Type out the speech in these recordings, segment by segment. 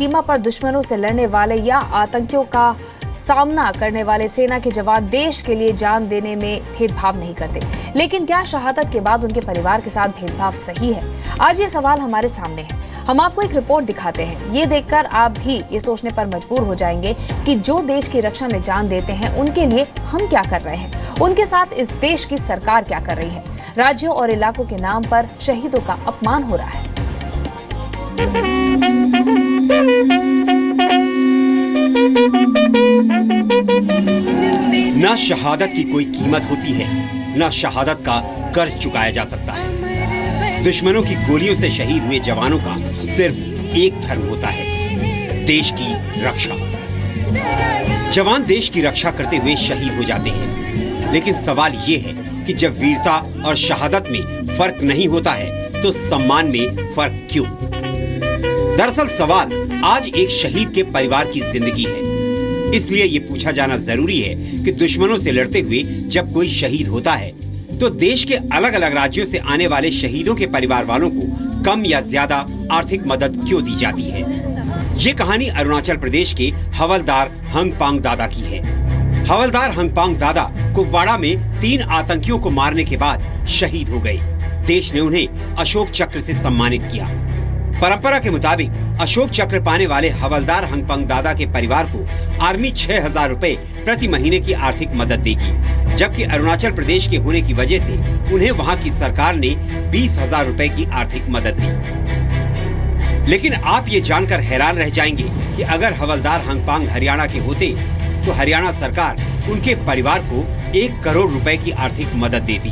सीमा पर दुश्मनों से लड़ने वाले या आतंकियों का सामना करने वाले सेना के जवान देश के लिए जान देने में भेदभाव नहीं करते। लेकिन क्या शहादत के बाद उनके परिवार के साथ भेदभाव सही है? आज ये सवाल हमारे सामने है। हम आपको एक रिपोर्ट दिखाते हैं। ये देखकर आप भी ये सोचने पर मजबूर हो जाएंगे कि जो देश की रक्षा में जान देते हैं उनके लिए हम क्या कर रहे हैं, उनके साथ इस देश की सरकार क्या कर रही है। राज्यों और इलाकों के नाम पर शहीदों का अपमान हो रहा है। ना शहादत की कोई कीमत होती है, ना शहादत का कर्ज चुकाया जा सकता है। दुश्मनों की गोलियों से शहीद हुए जवानों का सिर्फ एक धर्म होता है, देश की रक्षा। जवान देश की रक्षा करते हुए शहीद हो जाते हैं, लेकिन सवाल ये है कि जब वीरता और शहादत में फर्क नहीं होता है तो सम्मान में फर्क क्यों? दरअसल सवाल आज एक शहीद के परिवार की जिंदगी है। इसलिए ये पूछा जाना जरूरी है कि दुश्मनों से लड़ते हुए जब कोई शहीद होता है तो देश के अलग अलग राज्यों से आने वाले शहीदों के परिवार वालों को कम या ज्यादा आर्थिक मदद क्यों दी जाती है। ये कहानी अरुणाचल प्रदेश के हवलदार हंगपांग दादा की है। हवलदार हंगपांग दादा कुपवाड़ा में 3 आतंकियों को मारने के बाद शहीद हो गए। देश ने उन्हें अशोक चक्र से सम्मानित किया। परंपरा के मुताबिक अशोक चक्र पाने वाले हवलदार हंगपांग दादा के परिवार को आर्मी 6,000 रुपए प्रति महीने की आर्थिक मदद देगी, जबकि अरुणाचल प्रदेश के होने की वजह से उन्हें वहां की सरकार ने 20,000 रुपए की आर्थिक मदद दी। लेकिन आप ये जानकर हैरान रह जाएंगे कि अगर हवलदार हंगपांग हरियाणा के होते तो हरियाणा सरकार उनके परिवार को 1 करोड़ रुपए की आर्थिक मदद देती।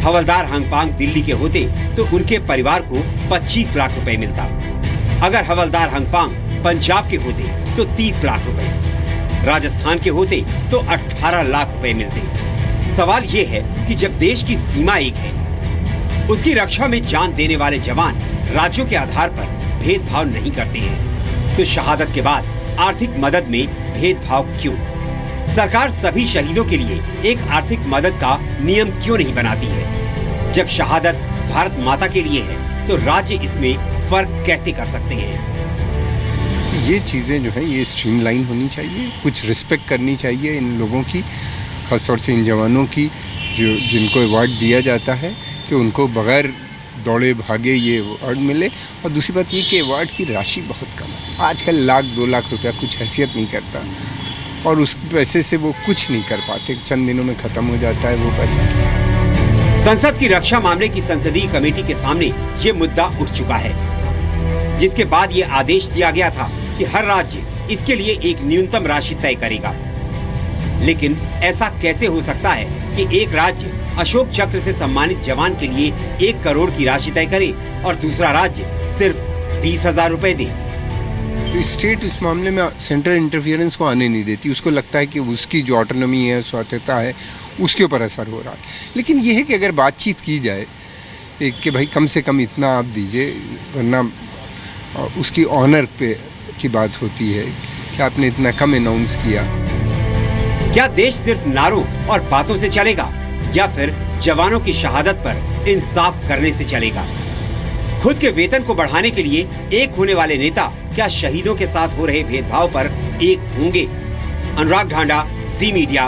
हवलदार हंगपांग दिल्ली के होते तो उनके परिवार को 25 लाख रुपए मिलता। अगर हवलदार हंगपांग पंजाब के होते तो 30 लाख रुपए, राजस्थान के होते तो 18 लाख रुपए मिलते। सवाल ये है कि जब देश की सीमा एक है, उसकी रक्षा में जान देने वाले जवान राज्यों के आधार पर भेदभाव नहीं करते हैं, तो शहादत के बाद आर्थिक मदद में भेदभाव क्यों? सरकार सभी शहीदों के लिए एक आर्थिक मदद का नियम क्यों नहीं बनाती है? जब शहादत भारत माता के लिए है तो राज्य इसमें फर्क कैसे कर सकते हैं? ये चीज़ें जो है ये स्ट्रीमलाइन होनी चाहिए, कुछ रिस्पेक्ट करनी चाहिए इन लोगों की, खासतौर से इन जवानों की जो जिनको अवार्ड दिया जाता है, कि उनको बगैर दौड़े भागे ये अवार्ड मिले। और दूसरी बात ये कि अवार्ड की राशि बहुत कम है। आजकल 1-2 लाख रुपया कुछ हैसियत नहीं करता और उस पैसे से वो कुछ नहीं कर पाते, चंद दिनों में ख़त्म हो जाता है वो पैसा। संसद की रक्षा मामले की संसदीय कमेटी के सामने ये मुद्दा उठ चुका है, जिसके बाद ये आदेश दिया गया था कि हर राज्य इसके लिए एक न्यूनतम राशि तय करेगा। लेकिन ऐसा कैसे हो सकता है कि एक राज्य अशोक चक्र से सम्मानित जवान के लिए 1 करोड़ की राशि तय करे और दूसरा राज्य सिर्फ 20,000 रुपए दे? तो स्टेट इस मामले में सेंट्रल इंटरफियरेंस को आने नहीं देती। उसको लगता है कि उसकी जो ऑटोनॉमी है, स्वायत्तता है, उसके ऊपर असर हो रहा है। लेकिन यह है कि अगर बातचीत की जाए कि भाई कम से कम इतना आप दीजिए, वरना उसकी ऑनर पे की बात होती है कि आपने इतना कम अनाउंस किया। क्या देश सिर्फ नारों और बातों से चलेगा या फिर जवानों की शहादत पर इंसाफ करने से चलेगा? खुद के वेतन को बढ़ाने के लिए एक होने वाले नेता क्या शहीदों के साथ हो रहे भेदभाव पर एक होंगे? अनुराग ढांडा, जी मीडिया,